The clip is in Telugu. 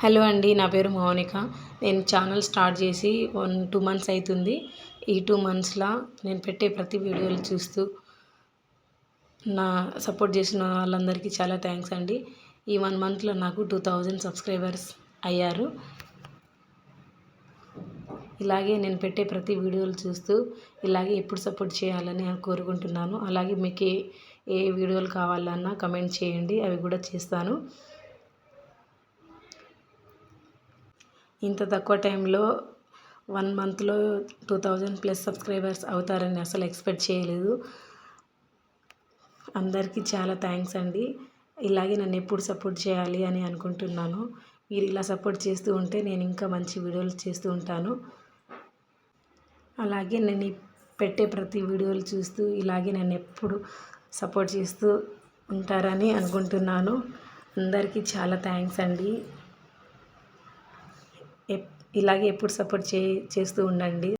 హలో అండి, నా పేరు మౌనిక. నేను ఛానల్ స్టార్ట్ చేసి 2 మంత్స్ అవుతుంది. ఈ 2 మంత్స్‌లో నేను పెట్టే ప్రతి వీడియోలు చూస్తూ నా సపోర్ట్ చేసిన వాళ్ళందరికీ చాలా థ్యాంక్స్ అండి. ఈ 1 మంత్‌లో నాకు 2000 సబ్స్క్రైబర్స్ అయ్యారు. ఇలాగే నేను పెట్టే ప్రతి వీడియోలు చూస్తూ ఇలాగే ఎప్పుడు సపోర్ట్ చేయాలని కోరుకుంటున్నాను. అలాగే మీకు ఏ వీడియోలు కావాలన్నా కమెంట్ చేయండి, అవి కూడా చేస్తాను. ఇంత తక్కువ టైంలో 1 మంత్లో 2000+ సబ్స్క్రైబర్స్ అవుతారని అసలు ఎక్స్పెక్ట్ చేయలేదు. అందరికీ చాలా థ్యాంక్స్ అండి. ఇలాగే నన్ను ఎప్పుడు సపోర్ట్ చేయాలి అని అనుకుంటున్నాను. మీరు ఇలా సపోర్ట్ చేస్తూ ఉంటే నేను ఇంకా మంచి వీడియోలు చేస్తూ ఉంటాను. అలాగే నేను పెట్టే ప్రతి వీడియోలు చూస్తూ ఇలాగే నన్ను ఎప్పుడు సపోర్ట్ చేస్తూ ఉంటారని అనుకుంటున్నాను. అందరికీ చాలా థ్యాంక్స్ అండి. ఇలాగే ఎప్పుడు సపోర్ట్ చేస్తూ ఉండండి.